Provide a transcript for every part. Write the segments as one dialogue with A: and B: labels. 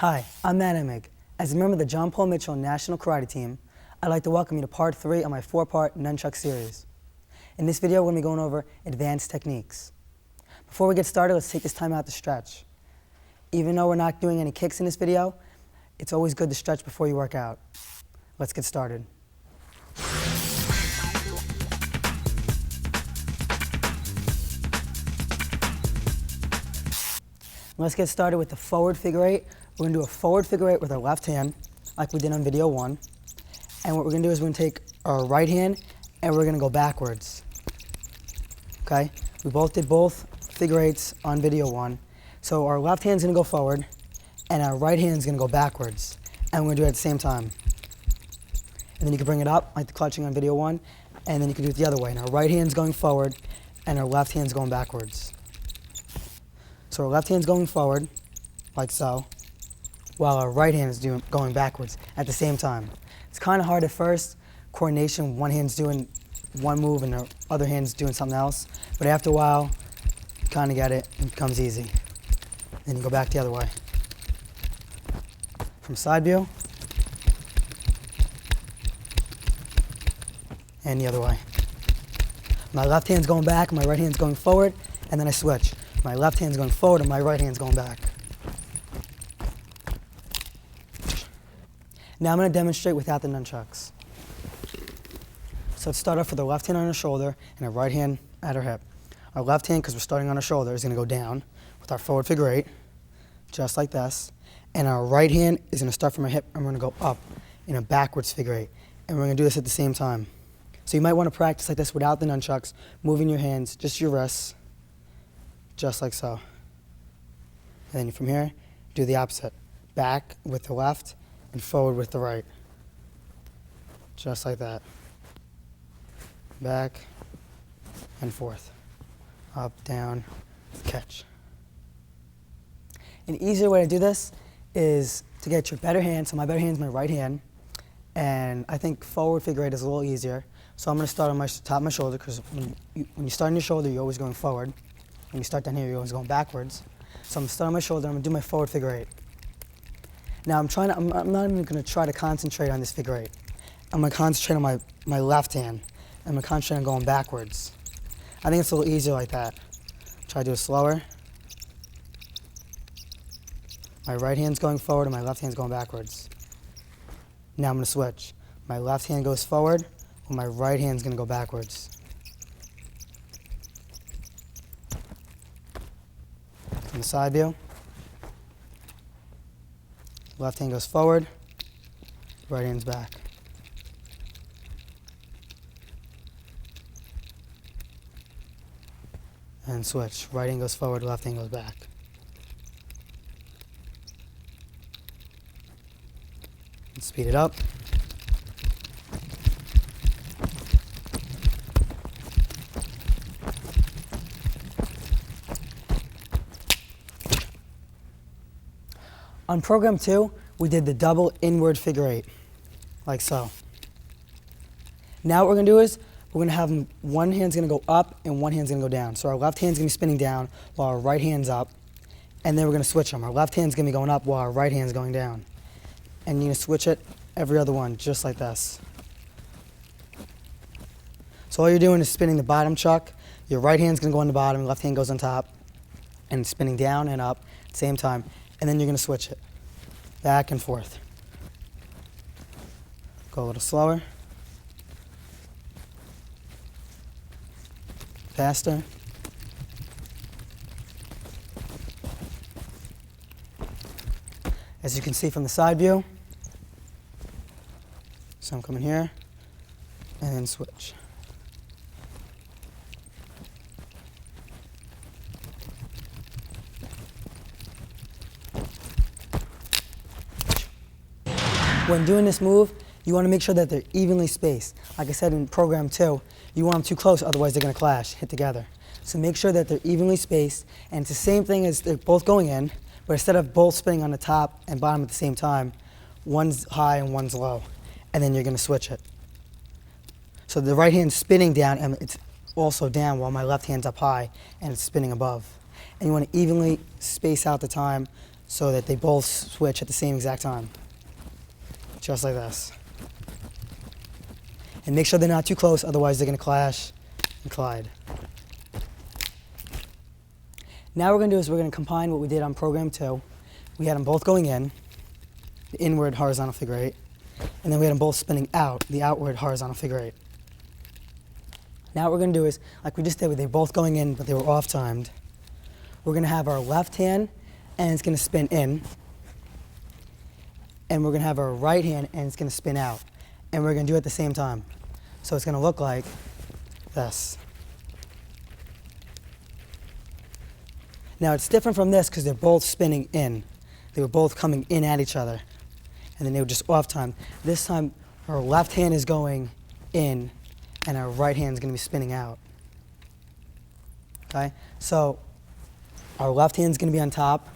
A: Hi, I'm Matt Emig. As a member of the John Paul Mitchell National Karate Team, I'd like to welcome you to part 3 of my 4-part nunchuck series. In this video, we're going to be going over advanced techniques. Before we get started, let's take this time out to stretch. Even though we're not doing any kicks in this video, it's always good to stretch before you work out. Let's get started. Let's get started with the forward figure 8. We're going to do a forward figure 8 with our left hand, like we did on video 1. And what we're going to do is we're going to take our right hand and we're going to go backwards. Okay? We both did both figure 8s on video 1. So our left hand's going to go forward and our right hand's going to go backwards. And we're going to do it at the same time. And then you can bring it up, like the clutching on video 1, and then you can do it the other way. And our right hand's going forward and our left hand's going backwards. So our left hand's going forward, like so, while our right hand is going backwards at the same time. It's kind of hard at first, coordination, one hand's doing one move and the other hand's doing something else, but after a while, you kind of get it, and it becomes easy. Then you go back the other way. From side view, and the other way. My left hand's going back, my right hand's going forward, and then I switch. My left hand's going forward and my right hand's going back. Now I'm going to demonstrate without the nunchucks. So let's start off with our left hand on our shoulder and our right hand at our hip. Our left hand, because we're starting on our shoulder, is going to go down with our forward figure 8, just like this. And our right hand is going to start from our hip and we're going to go up in a backwards figure 8. And we're going to do this at the same time. So you might want to practice like this without the nunchucks, moving your hands, just your wrists, just like so. And then from here, do the opposite. Back with the left and forward with the right. Just like that. Back and forth. Up, down, catch. An easier way to do this is to get your better hand. So my better hand is my right hand. And I think forward figure 8 is a little easier. So I'm going to start on my top of my shoulder, because when you start on your shoulder, you're always going forward. When you start down here, you're always going backwards. So I'm going to start on my shoulder, I'm going to do my forward figure 8. Now I'm not even going to try to concentrate on this figure 8. I'm going to concentrate on my left hand. I'm going to concentrate on going backwards. I think it's a little easier like that. Try to do it slower. My right hand's going forward and my left hand's going backwards. Now I'm going to switch. My left hand goes forward, while my right hand's going to go backwards. From the side view, left hand goes forward, right hand's back. And switch. Right hand goes forward, left hand goes back. And speed it up. On program 2, we did the double inward figure 8, like so. Now what we're going to do is, we're going to have one hand's going to go up and one hand's going to go down. So our left hand's going to be spinning down while our right hand's up, and then we're going to switch them. Our left hand's going to be going up while our right hand's going down. And you're going to switch it every other one, just like this. So all you're doing is spinning the bottom chuck. Your right hand's going to go on the bottom, left hand goes on top, and spinning down and up at the same time. And then you're going to switch it back and forth. Go a little slower. Faster. As you can see from the side view, so I'm coming here and then switch. When doing this move, you want to make sure that they're evenly spaced. Like I said in program 2, you want them too close, otherwise they're going to clash, hit together. So make sure that they're evenly spaced, and it's the same thing as they're both going in, but instead of both spinning on the top and bottom at the same time, one's high and one's low, and then you're going to switch it. So the right hand's spinning down, and it's also down while my left hand's up high, and it's spinning above. And you want to evenly space out the time so that they both switch at the same exact time. Just like this. And make sure they're not too close, otherwise they're going to clash and collide. Now what we're going to do is we're going to combine what we did on program 2. We had them both going in, the inward horizontal figure 8, and then we had them both spinning out, the outward horizontal figure 8. Now what we're going to do is, like we just did, they were both going in, but they were off-timed. We're going to have our left hand, and it's going to spin in. And we're going to have our right hand, and it's going to spin out. And we're going to do it at the same time. So it's going to look like this. Now it's different from this because they're both spinning in. They were both coming in at each other. And then they were just off-timed. This time, our left hand is going in, and our right hand is going to be spinning out. Okay? So our left hand is going to be on top,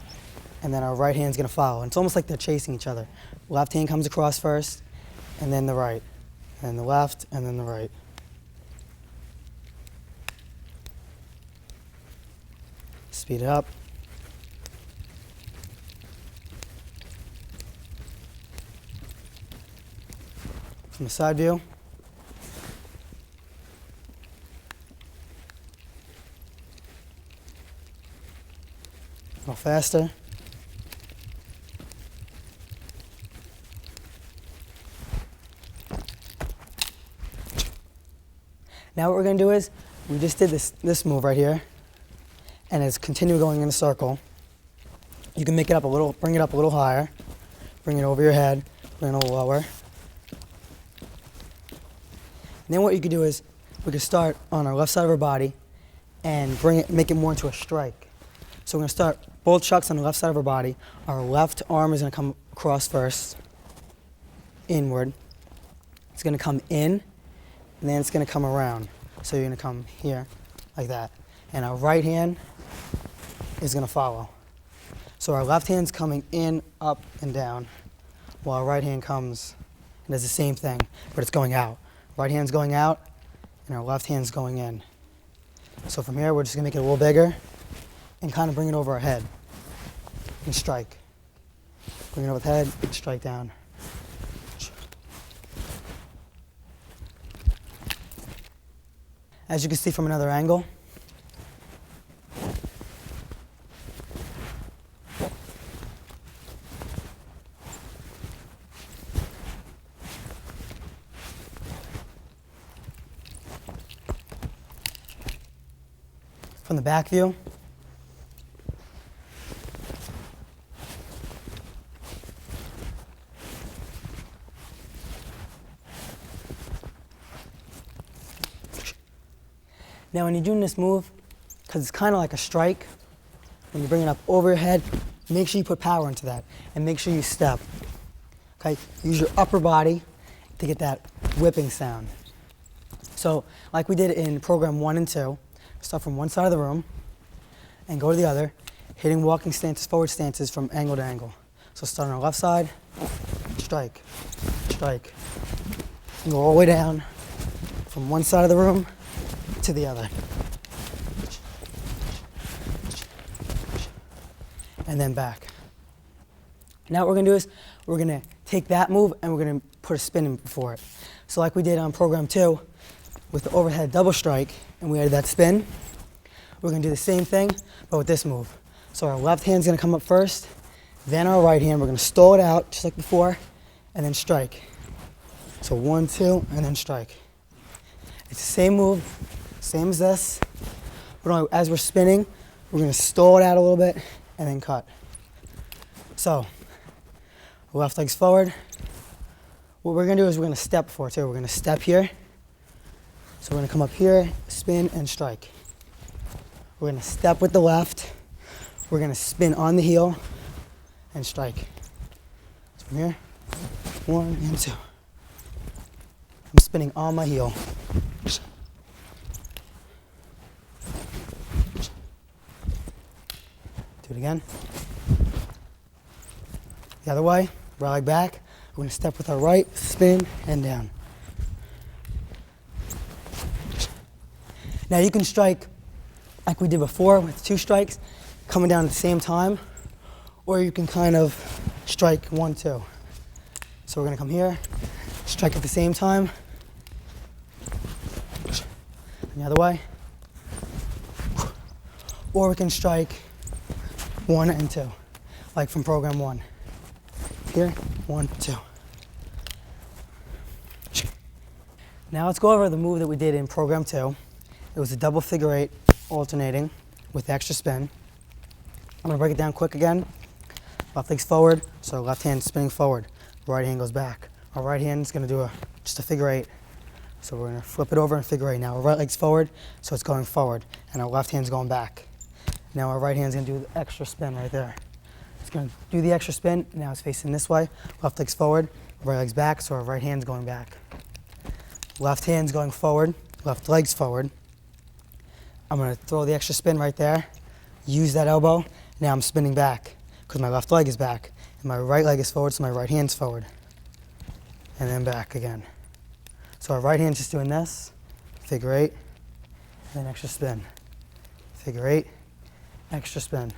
A: and then our right hand is going to follow. And it's almost like they're chasing each other. Left hand comes across first, and then the right. And then the left, and then the right. Speed it up. From the side view. A little faster. Now what we're going to do is, we just did this move right here, and it's continue going in a circle. You can make it up a little, bring it up a little higher, bring it over your head, bring it a little lower. And then what you could do is, we could start on our left side of our body and make it more into a strike. So we're going to start both chucks on the left side of our body. Our left arm is going to come across first, inward. It's going to come in, and then it's going to come around. So you're going to come here, like that. And our right hand is going to follow. So our left hand's coming in, up, and down, while our right hand comes and does the same thing, but it's going out. Right hand's going out, and our left hand's going in. So from here, we're just going to make it a little bigger and kind of bring it over our head and strike. Bring it over the head and strike down. As you can see from another angle, from the back view, now when you're doing this move, because it's kind of like a strike, when you bring it up over your head, make sure you put power into that, and make sure you step. Okay, use your upper body to get that whipping sound. So, like we did in program 1 and 2, start from one side of the room and go to the other, hitting walking stances, forward stances from angle to angle. So start on our left side, strike, strike, and go all the way down from one side of the room to the other. And then back. Now what we're going to do is we're going to take that move and we're going to put a spin in before it. So like we did on program 2 with the overhead double strike, and we added that spin, we're going to do the same thing, but with this move. So our left hand's going to come up first, then our right hand, we're going to stall it out just like before, and then strike. So 1, 2, and then strike. It's the same move, same as this, but only as we're spinning, we're going to stall it out a little bit and then cut. So, left leg's forward. What we're going to do is we're going to step before too. We're going to step here. So we're going to come up here, spin, and strike. We're going to step with the left. We're going to spin on the heel and strike. So from here, 1 and 2. I'm spinning on my heel. Do it again. The other way, right leg back. We're going to step with our right, spin, and down. Now you can strike like we did before with 2 strikes, coming down at the same time, or you can kind of strike 1, 2. So we're gonna come here, strike at the same time, and the other way. Or we can strike 1 and 2, like from program 1. Here, 1, 2. Now let's go over the move that we did in program 2. It was a double figure 8 alternating with extra spin. I'm gonna break it down quick again. Left leg's forward, so our left hand spinning forward. Right hand goes back. Our right hand is gonna do just a figure 8. So we're gonna flip it over and figure 8. Now our right leg's forward, so it's going forward, and our left hand's going back. Now our right hand's gonna do the extra spin right there. It's gonna do the extra spin, now it's facing this way. Left leg's forward, right leg's back, so our right hand's going back. Left hand's going forward, left leg's forward. I'm gonna throw the extra spin right there, use that elbow. Now I'm spinning back, because my left leg is back, and my right leg is forward, so my right hand's forward. And then back again. So our right hand's just doing this, figure 8, and then extra spin. Figure 8, extra spin.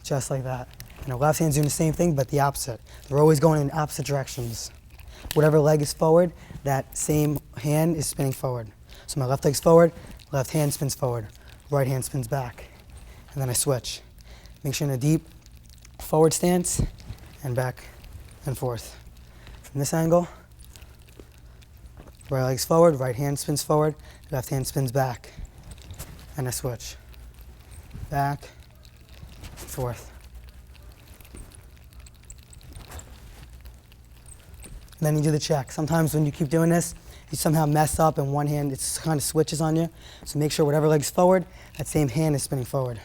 A: Just like that. And our left hand's doing the same thing, but the opposite. They're always going in opposite directions. Whatever leg is forward, that same hand is spinning forward. So my left leg's forward, left hand spins forward, right hand spins back. And then I switch. Make sure in a deep forward stance and back and forth. From this angle, right leg's forward, right hand spins forward, left hand spins back. And I switch. Back, forth. And then you do the check. Sometimes when you keep doing this, you somehow mess up and one hand, it kind of switches on you. So make sure whatever leg's forward, that same hand is spinning forward.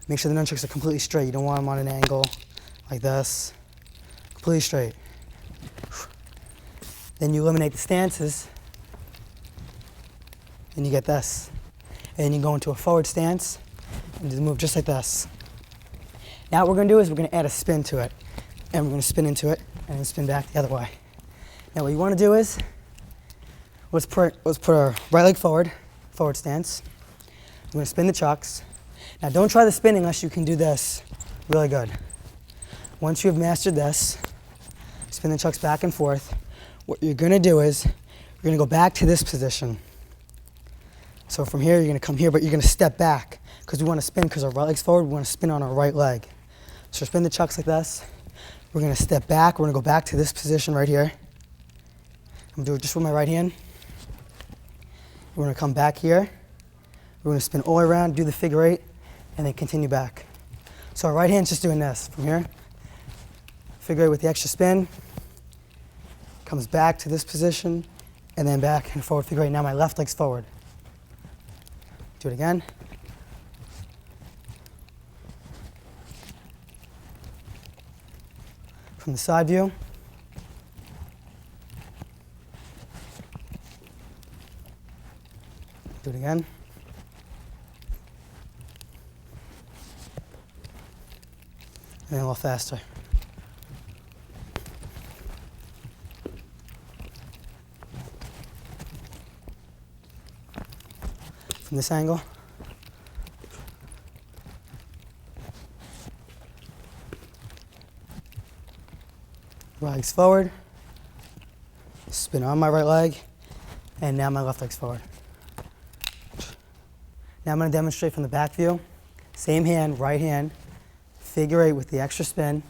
A: Make sure the nunchucks are completely straight. You don't want them on an angle like this. Completely straight. Then you eliminate the stances, and you get this. And then you go into a forward stance, and just move just like this. Now what we're gonna do is we're gonna add a spin to it. And we're gonna spin into it, and then spin back the other way. Now what you wanna do is, let's put our right leg forward, forward stance. We're gonna spin the chucks. Now don't try the spin unless you can do this really good. Once you have mastered this, spin the chucks back and forth. What you're gonna do is, you're gonna go back to this position. So from here, you're gonna come here, but you're gonna step back because we wanna spin, because our right leg's forward, we wanna spin on our right leg. So spin the chucks like this. We're gonna step back, we're gonna go back to this position right here. I'm gonna do it just with my right hand. We're gonna come back here. We're gonna spin all the way around, do the figure 8, and then continue back. So our right hand's just doing this from here. Figure 8 with the extra spin. Comes back to this position, and then back and forward figure 8. Now my left leg's forward. Do it again. From the side view. Do it again. And then a little faster. From this angle. Right leg's forward. Spin on my right leg. And now my left leg's forward. Now I'm going to demonstrate from the back view. Same hand, right hand. Figure 8 with the extra spin.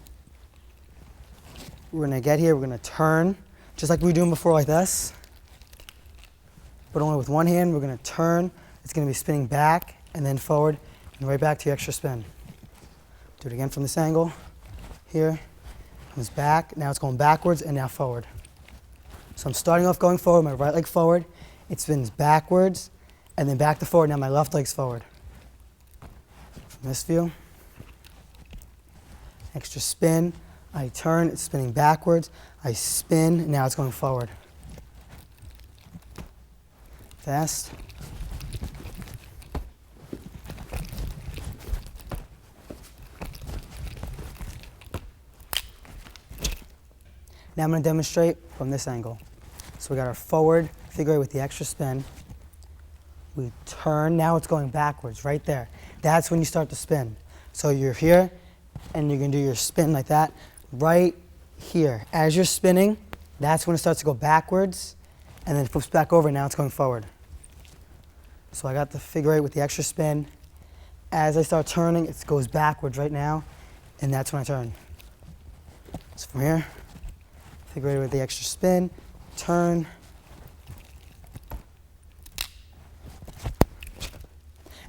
A: We're going to get here, we're going to turn, just like we were doing before, like this. But only with one hand, we're going to turn. It's going to be spinning back and then forward and right back to your extra spin. Do it again from this angle. Here, comes back. Now it's going backwards and now forward. So I'm starting off going forward, my right leg forward. It spins backwards and then back to forward. Now my left leg's forward. From this view. Extra spin, I turn, it's spinning backwards, I spin, now it's going forward. Fast. Now I'm going to demonstrate from this angle. So we got our forward figure 8 with the extra spin. We turn, now it's going backwards, right there. That's when you start to spin. So you're here, and you're gonna do your spin like that right here. As you're spinning, that's when it starts to go backwards, and then it flips back over, and now it's going forward. So I got the figure eight with the extra spin. As I start turning, it goes backwards right now, and that's when I turn. So from here, figure eight with the extra spin, turn.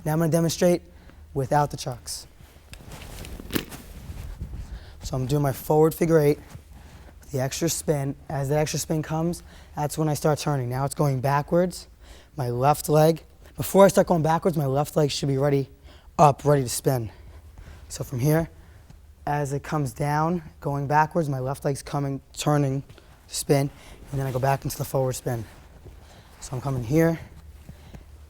A: Now I'm going to demonstrate without the chucks. So I'm doing my forward figure eight with the extra spin. As the extra spin comes, that's when I start turning. Now it's going backwards. My left leg, before I start going backwards, my left leg should be ready to spin. So from here, as it comes down, going backwards, my left leg's coming, turning to spin, and then I go back into the forward spin. So I'm coming here,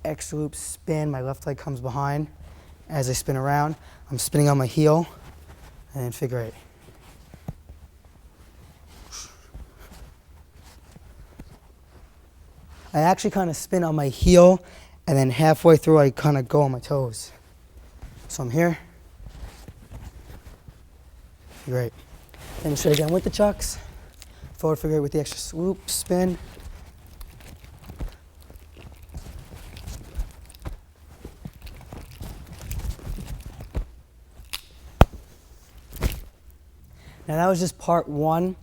A: extra loop spin, my left leg comes behind. As I spin around, I'm spinning on my heel, and then figure eight. I actually kind of spin on my heel, and then halfway through I kind of go on my toes. So I'm here, figure eight. Demonstrate again with the chucks. Forward figure eight with the extra swoop, spin. Now that was just part one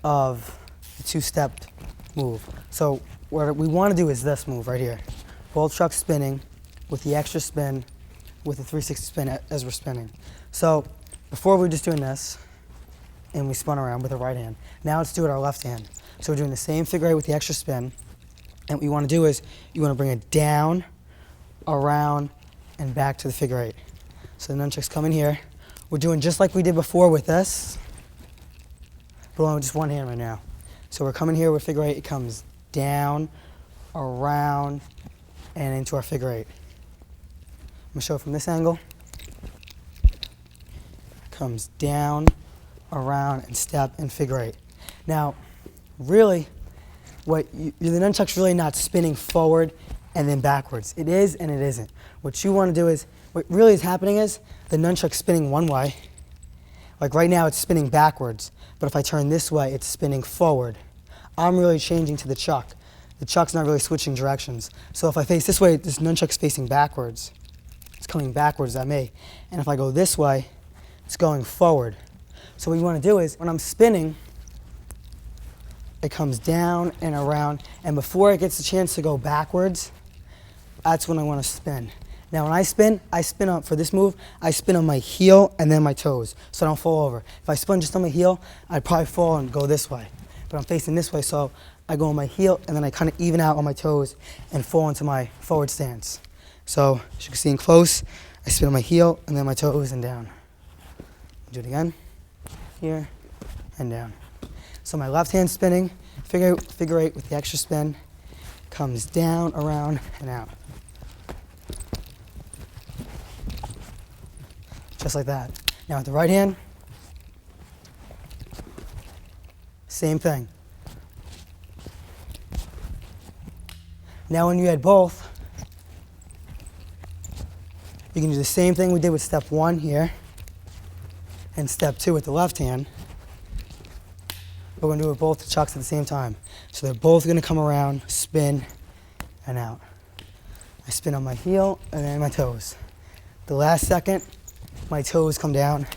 A: of the two-stepped move. So what we want to do is this move right here. Both chucks spinning with the extra spin with the 360 spin as we're spinning. So before we were just doing this and we spun around with the right hand. Now let's do it with our left hand. So we're doing the same figure eight with the extra spin. And what you want to do is you want to bring it down, around, and back to the figure eight. So the nunchucks come in here. We're doing just like we did before with this, but only with just one hand right now. So we're coming here with figure eight. It comes down, around, and into our figure eight. I'm going to show it from this angle. Comes down, around, and step, and figure eight. Now, really, the nunchuck's really not spinning forward and then backwards. It is and it isn't. What you want to do is, what really is happening is, the nunchuck's spinning one way. Like right now, it's spinning backwards. But if I turn this way, it's spinning forward. I'm really changing to the chuck. The chuck's not really switching directions. So if I face this way, this nunchuck's facing backwards. It's coming backwards at me. And if I go this way, it's going forward. So what you want to do is, when I'm spinning, it comes down and around. And before it gets a chance to go backwards, that's when I want to spin. Now when I spin on, for this move, I spin on my heel and then my toes, so I don't fall over. If I spin just on my heel, I'd probably fall and go this way. But I'm facing this way, so I go on my heel and then I kind of even out on my toes and fall into my forward stance. So as you can see in close, I spin on my heel and then my toes and down. Do it again, here and down. So my left hand spinning, figure eight with the extra spin, comes down, around, and out. Just like that. Now with the right hand, same thing. Now when you add both, you can do the same thing we did with step one here and step two with the left hand. But we're going to do it with both the chucks at the same time. So they're both going to come around, spin, and out. I spin on my heel and then my toes. The last second, my toes come down,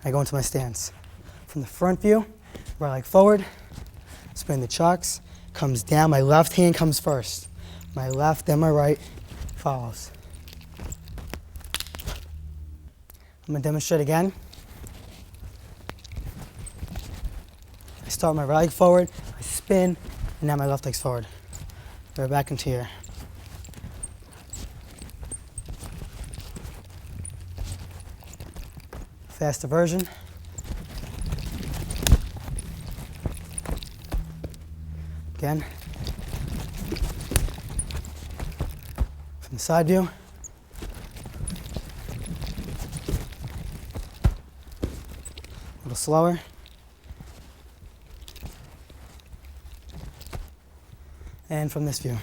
A: I go into my stance. From the front view, right leg forward, spin the chucks, comes down, my left hand comes first. My left, then my right follows. I'm going to demonstrate again. I start my right leg forward, I spin, and now my left leg's forward. Right back into here. Faster version. Again. From the side view. A little slower. And from this view.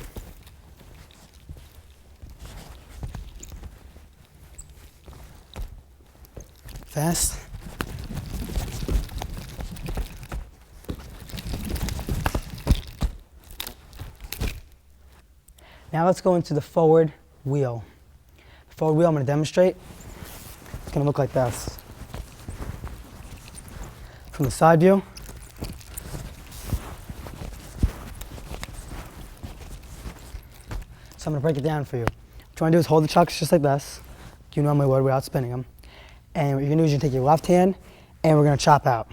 A: Fast. Now let's go into the forward wheel. The forward wheel I'm going to demonstrate. It's going to look like this. From the side view. So I'm going to break it down for you. What you want to do is hold the chucks just like this. You normally would without spinning them. And what you're going to do is you're going to take your left hand and we're going to chop out.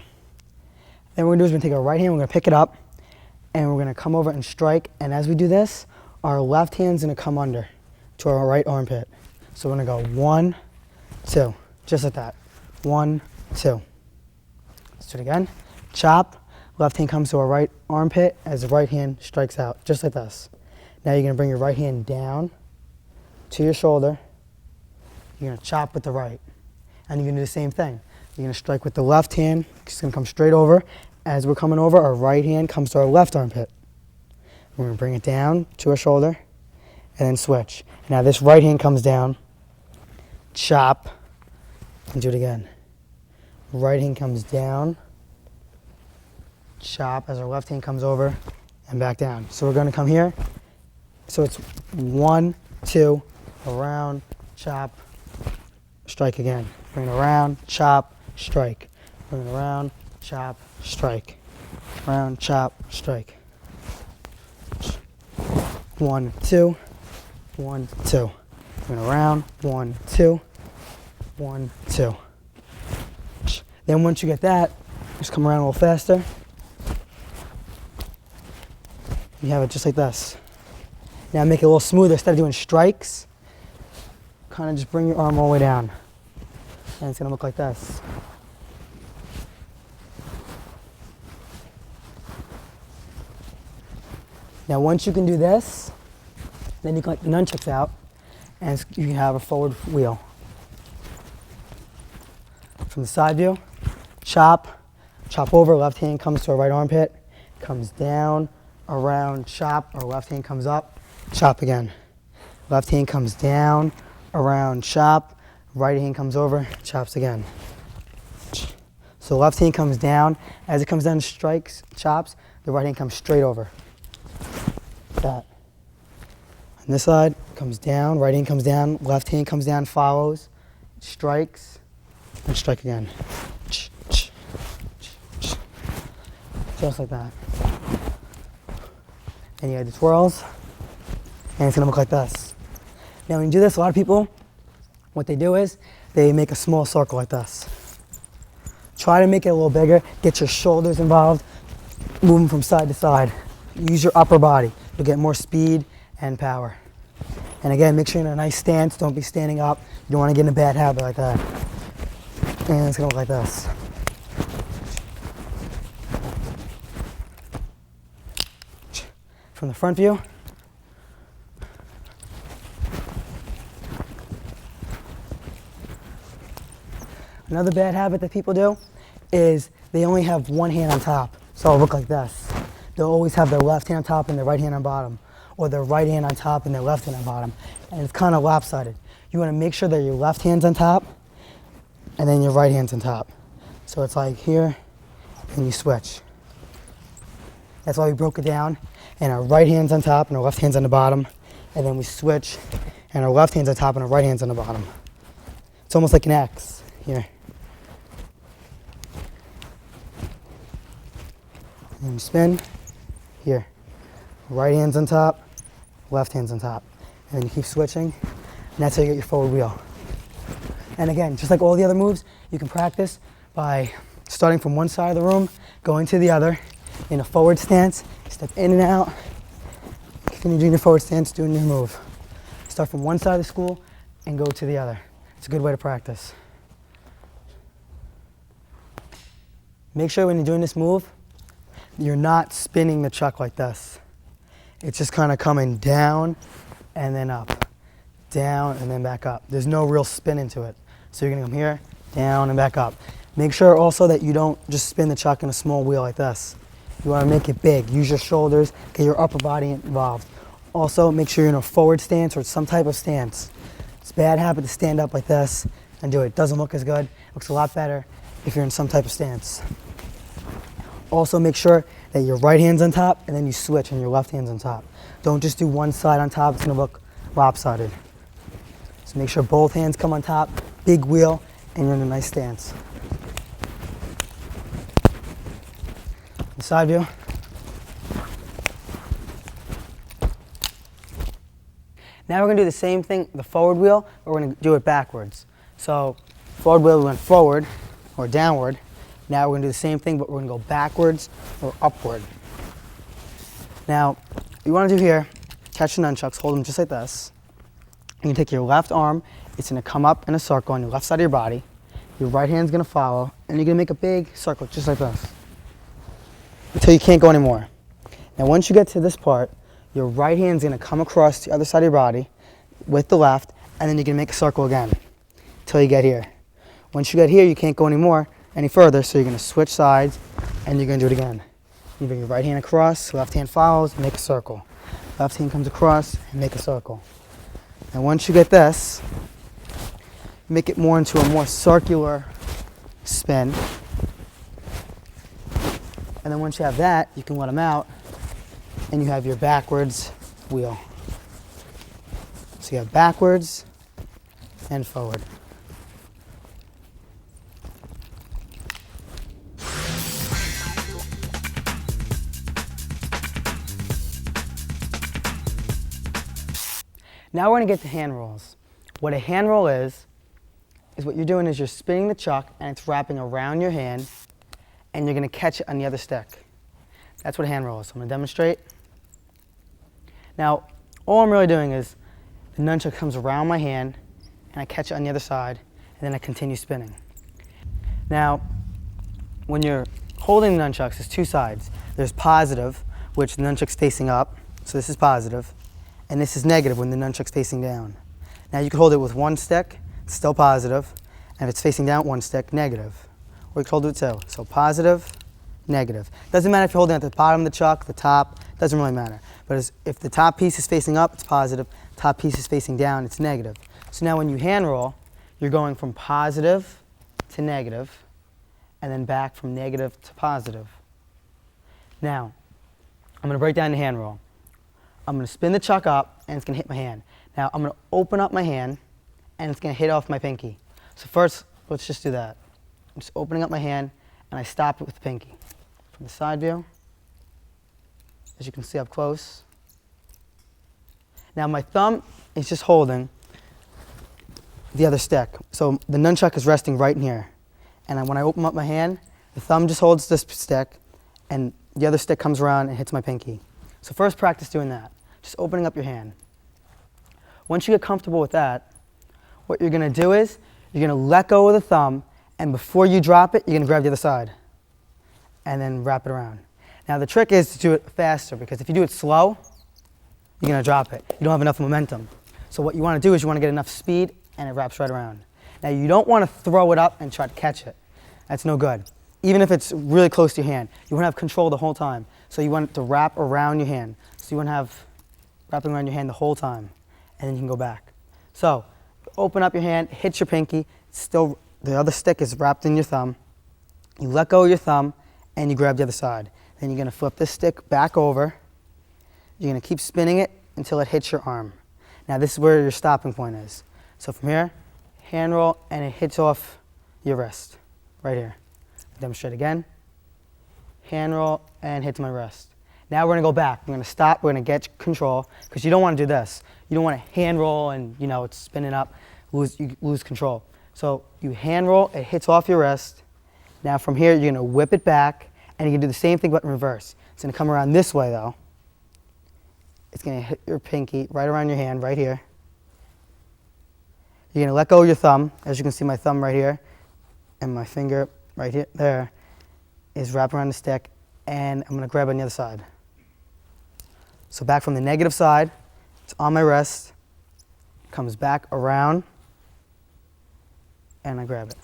A: Then what we're going to do is we're going to take our right hand, we're going to pick it up, and we're going to come over and strike. And as we do this, our left hand's going to come under to our right armpit. So we're going to go 1, 2, just like that. 1, 2. Let's do it again. Chop. Left hand comes to our right armpit as the right hand strikes out, just like this. Now you're going to bring your right hand down to your shoulder. You're going to chop with the right. And you're going to do the same thing. You're going to strike with the left hand. It's going to come straight over. As we're coming over, our right hand comes to our left armpit. We're going to bring it down to our shoulder and then switch. Now this right hand comes down, chop, and do it again. Right hand comes down, chop as our left hand comes over and back down. So we're going to come here. So it's 1, 2, around, chop, strike again. Bring it around, chop, strike. Bring it around, chop, strike. Around, chop, strike. 1, 2, 1, 2. Bring it around, 1, 2, 1, 2. Then once you get that, just come around a little faster. You have it just like this. Now make it a little smoother. Instead of doing strikes, kind of just bring your arm all the way down. And it's going to look like this. Now once you can do this, then you can let the nunchucks out and you can have a forward wheel. From the side view, chop, chop over, left hand comes to our right armpit, comes down, around, chop, our left hand comes up, chop again. Left hand comes down, around, chop, right hand comes over, chops again. So left hand comes down, as it comes down, strikes, chops, the right hand comes straight over. That. On this side, comes down, right hand comes down, left hand comes down, follows, strikes, and strike again. Just like that. And you add the twirls, and it's gonna look like this. Now when you do this, a lot of people, what they do is, they make a small circle like this. Try to make it a little bigger, get your shoulders involved, moving from side to side. Use your upper body. You'll get more speed and power. And again, make sure you're in a nice stance. Don't be standing up. You don't want to get in a bad habit like that. And it's going to look like this. From the front view. Another bad habit that people do is they only have one hand on top. So it'll look like this. They'll always have their left hand on top and their right hand on bottom, or their right hand on top and their left hand on bottom. And it's kind of lopsided. You want to make sure that your left hand's on top and then your right hand's on top. So it's like here and you switch. That's why we broke it down. And our right hand's on top and our left hand's on the bottom. And then we switch and our left hand's on top and our right hand's on the bottom. It's almost like an X here. And you spin. Here, right hand's on top, left hand's on top. And then you keep switching, and that's how you get your forward wheel. And again, just like all the other moves, you can practice by starting from one side of the room, going to the other, in a forward stance, step in and out, continue doing your forward stance, doing your move. Start from one side of the school and go to the other. It's a good way to practice. Make sure when you're doing this move, you're not spinning the chuck like this. It's just kind of coming down and then up, down and then back up. There's no real spin into it. So you're gonna come here, down and back up. Make sure also that you don't just spin the chuck in a small wheel like this. You wanna make it big. Use your shoulders, get your upper body involved. Also, make sure you're in a forward stance or some type of stance. It's a bad habit to stand up like this and do it. It doesn't look as good. It looks a lot better if you're in some type of stance. Also make sure that your right hand's on top and then you switch and your left hand's on top. Don't just do one side on top, it's gonna look lopsided. So make sure both hands come on top, big wheel, and you're in a nice stance. The side view. Now we're gonna do the same thing, the forward wheel, but we're gonna do it backwards. So forward wheel, we went forward or downward. Now we're gonna do the same thing, but we're gonna go backwards or upward. Now, what you wanna do here, catch the nunchucks, hold them just like this. You can take your left arm, it's gonna come up in a circle on your left side of your body. Your right hand's gonna follow, and you're gonna make a big circle just like this until you can't go anymore. Now once you get to this part, your right hand's gonna come across the other side of your body with the left, and then you're gonna make a circle again until you get here. Once you get here, you can't go any further, so you're gonna switch sides, and you're gonna do it again. You bring your right hand across, left hand follows, make a circle. Left hand comes across, and make a circle. And once you get this, make it more into a more circular spin. And then once you have that, you can let them out, and you have your backwards wheel. So you have backwards and forward. Now we're gonna get to hand rolls. What a hand roll is what you're doing is you're spinning the chuck and it's wrapping around your hand and you're gonna catch it on the other stick. That's what a hand roll is. So I'm gonna demonstrate. Now, all I'm really doing is the nunchuck comes around my hand and I catch it on the other side and then I continue spinning. Now, when you're holding the nunchucks, there's two sides. There's positive, which the nunchuck's facing up, so this is positive, and this is negative when the nunchuck's facing down. Now you can hold it with one stick, still positive, and if it's facing down one stick, negative. Or you can hold it with two. So positive, negative. Doesn't matter if you're holding it at the bottom of the chuck, the top, doesn't really matter. But if the top piece is facing up, it's positive. Top piece is facing down, it's negative. So now when you hand roll, you're going from positive to negative, and then back from negative to positive. Now, I'm gonna break down the hand roll. I'm gonna spin the chuck up and it's gonna hit my hand. Now I'm gonna open up my hand and it's gonna hit off my pinky. So first, let's just do that. I'm just opening up my hand and I stop it with the pinky. From the side view, as you can see up close. Now my thumb is just holding the other stick. So the nunchuck is resting right in here. And when I open up my hand, the thumb just holds this stick and the other stick comes around and hits my pinky. So first practice doing that, just opening up your hand. Once you get comfortable with that, what you're gonna do is, you're gonna let go of the thumb, and before you drop it, you're gonna grab the other side, and then wrap it around. Now the trick is to do it faster, because if you do it slow, you're gonna drop it. You don't have enough momentum. So what you wanna do is you wanna get enough speed, and it wraps right around. Now you don't wanna throw it up and try to catch it. That's no good. Even if it's really close to your hand, you wanna have control the whole time. So you want it to wrap around your hand. So you wanna have wrapping around your hand the whole time, and then you can go back. So open up your hand, hit your pinky, still the other stick is wrapped in your thumb. You let go of your thumb, and you grab the other side. Then you're gonna flip this stick back over. You're gonna keep spinning it until it hits your arm. Now this is where your stopping point is. So from here, hand roll, and it hits off your wrist, right here. Demonstrate again. Hand roll, and hits my wrist. Now we're gonna go back. We're gonna stop, we're gonna get control, because you don't wanna do this. You don't wanna hand roll and it's spinning up, you lose control. So you hand roll, it hits off your wrist. Now from here, you're gonna whip it back, and you can do the same thing but in reverse. It's gonna come around this way though. It's gonna hit your pinky right around your hand, right here. You're gonna let go of your thumb. As you can see, my thumb right here, and my finger right here, there, is wrapped around the stick, and I'm gonna grab on the other side. So back from the negative side, it's on my wrist, comes back around, and I grab it.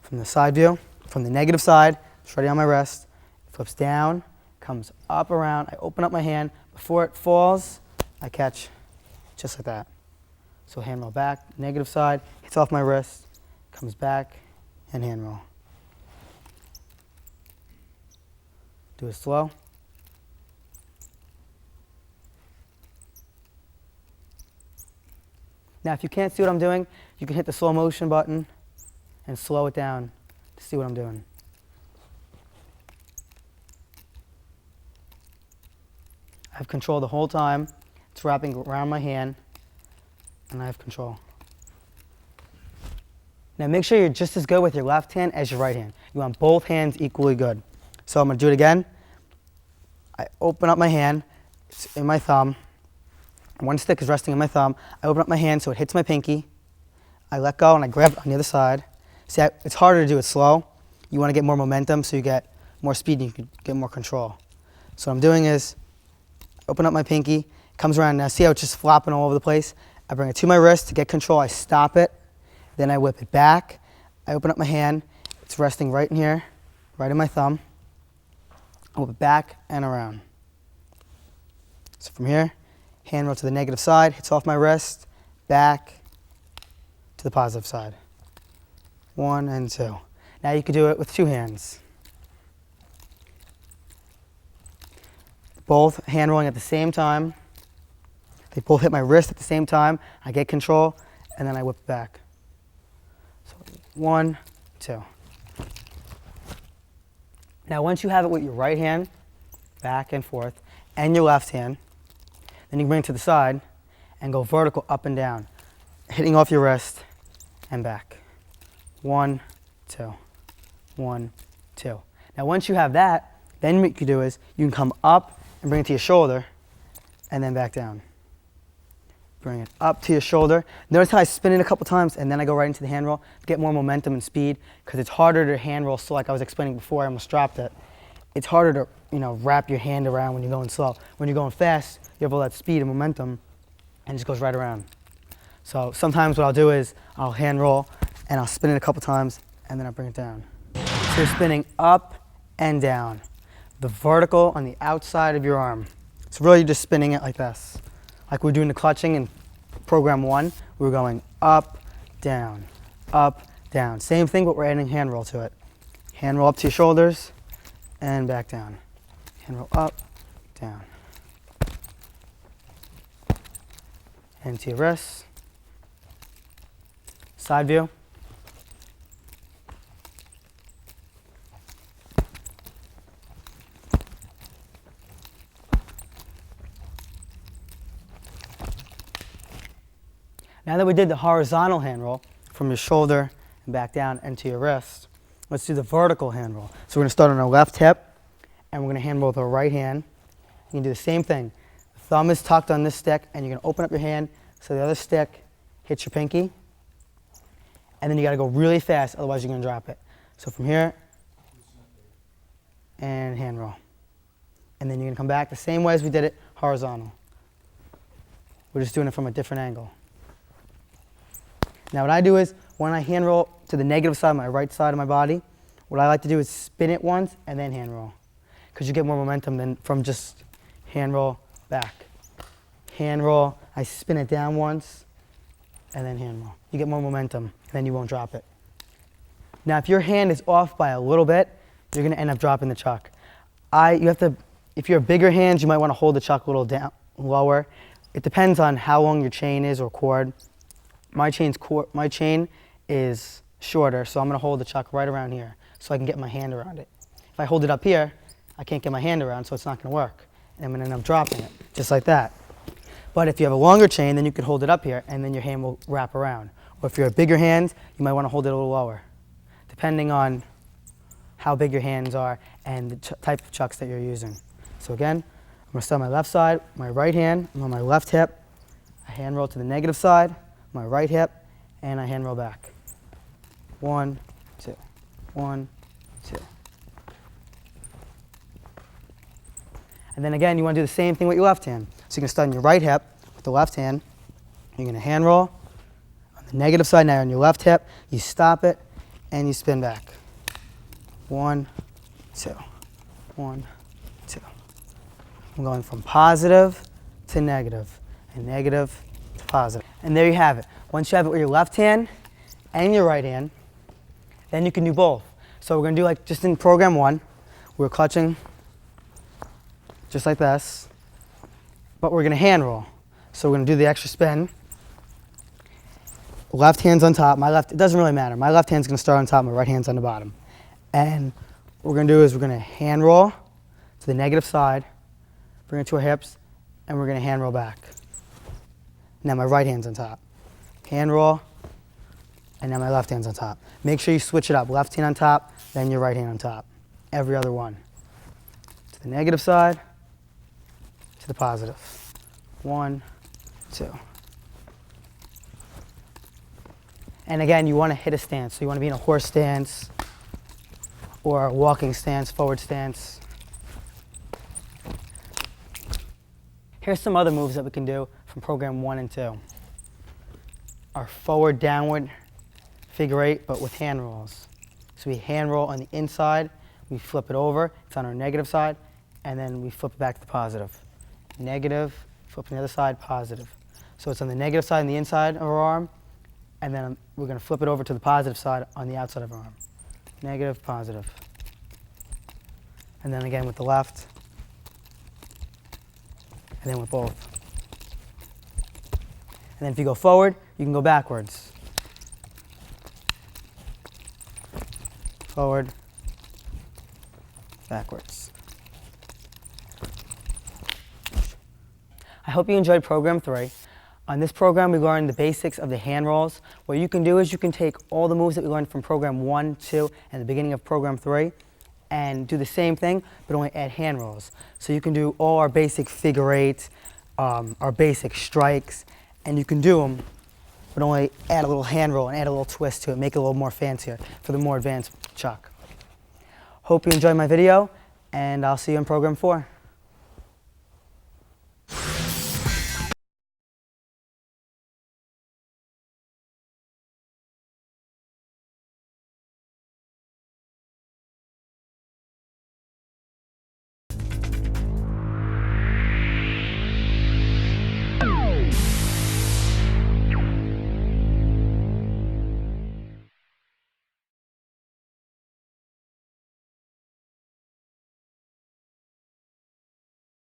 A: From the side view, from the negative side, it's already on my wrist, it flips down, comes up around, I open up my hand, before it falls, I catch just like that. So hand roll back, negative side, hits off my wrist, comes back, and hand roll. Do it slow. Now, if you can't see what I'm doing, you can hit the slow motion button and slow it down to see what I'm doing. I have control the whole time. It's wrapping around my hand, and I have control. Now make sure you're just as good with your left hand as your right hand. You want both hands equally good. So I'm going to do it again. I open up my hand, it's in my thumb. One stick is resting in my thumb. I open up my hand so it hits my pinky. I let go and I grab it on the other side. See, it's harder to do it slow. You want to get more momentum so you get more speed and you can get more control. So what I'm doing is open up my pinky, it comes around. Now see how it's just flopping all over the place? I bring it to my wrist to get control. I stop it. Then I whip it back. I open up my hand. It's resting right in here, right in my thumb. I whip it back and around. So from here, hand roll to the negative side, hits off my wrist, back to the positive side. 1 and 2. Now you could do it with 2 hands. Both hand rolling at the same time. They both hit my wrist at the same time. I get control, and then I whip it back. So 1, 2. Now once you have it with your right hand, back and forth, and your left hand, then you can bring it to the side and go vertical up and down, hitting off your wrist and back. 1, 2, 1, 2. Now once you have that, then what you can do is you can come up and bring it to your shoulder and then back down. Bring it up to your shoulder. Notice how I spin it a couple times and then I go right into the hand roll to get more momentum and speed, because it's harder to hand roll. So like I was explaining before, I almost dropped it. It's harder to, wrap your hand around when you're going slow. When you're going fast, you have all that speed and momentum and it just goes right around. So sometimes what I'll do is I'll hand roll and I'll spin it a couple times and then I'll bring it down. So you're spinning up and down, the vertical on the outside of your arm. So really you're just spinning it like this. Like we're doing the clutching in program 1, we were going up, down, up, down. Same thing, but we're adding hand roll to it. Hand roll up to your shoulders and back down. Hand roll up, down. And to your wrists. Side view. Now that we did the horizontal hand roll from your shoulder and back down and to your wrist, let's do the vertical hand roll. So we're going to start on our left hip and we're going to hand roll with our right hand. You can do the same thing. The thumb is tucked on this stick and you're going to open up your hand so the other stick hits your pinky. And then you got to go really fast, otherwise you're going to drop it. So from here and hand roll. And then you're going to come back the same way as we did it, horizontal. We're just doing it from a different angle. Now what I do is, when I hand roll to the negative side, my right side of my body, what I like to do is spin it once and then hand roll. Because you get more momentum than from just hand roll, back. Hand roll, I spin it down once and then hand roll. You get more momentum and then you won't drop it. Now if your hand is off by a little bit, you're going to end up dropping the chuck. If you're bigger hands, you might want to hold the chuck a little down, lower. It depends on how long your chain is or cord. My chain is shorter, so I'm going to hold the chuck right around here so I can get my hand around it. If I hold it up here, I can't get my hand around, so it's not going to work. And I'm going to end up dropping it, just like that. But if you have a longer chain, then you can hold it up here, and then your hand will wrap around. Or if you're a bigger hand, you might want to hold it a little lower, depending on how big your hands are and the type of chucks that you're using. So again, I'm going to start on my left side, my right hand, I'm on my left hip. I hand roll to the negative side, my right hip, and I hand roll back. 1, 2, 1, 2. And then again, you want to do the same thing with your left hand. So you can start on your right hip with the left hand. You're going to hand roll on the negative side. Now on your left hip, you stop it and you spin back. 1, 2, 1, 2. I'm going from positive to negative and negative to positive. And there you have it. Once you have it with your left hand and your right hand, then you can do both. So we're going to do like just in program 1, we're clutching just like this, but we're going to hand roll. So we're going to do the extra spin, left hand's on top. It doesn't really matter. My left hand's gonna start on top, my right hand's on the bottom. And what we're gonna do is we're gonna hand roll to the negative side, bring it to our hips, and we're gonna hand roll back. Now my right hand's on top. Hand roll, and now my left hand's on top. Make sure you switch it up. Left hand on top, then your right hand on top. Every other one. To the negative side, to the positive. 1, 2. And again, you want to hit a stance. So you want to be in a horse stance or a walking stance, forward stance. Here's some other moves that we can do from program 1 and 2. Our forward downward figure 8, but with hand rolls. So we hand roll on the inside, we flip it over, it's on our negative side, and then we flip it back to the positive. Negative, flip on the other side, positive. So it's on the negative side on the inside of our arm, and then we're going to flip it over to the positive side on the outside of our arm. Negative, positive. And then again with the left, and then with both. And then if you go forward, you can go backwards. Forward, backwards. I hope you enjoyed program 3. On this program, we learned the basics of the hand rolls. What you can do is you can take all the moves that we learned from program 1, 2, and the beginning of program 3, and do the same thing, but only add hand rolls. So you can do all our basic figure 8, our basic strikes, and you can do them, but only add a little hand roll and add a little twist to it, make it a little more fancier for the more advanced Chuk. Hope you enjoyed my video, and I'll see you in program 4.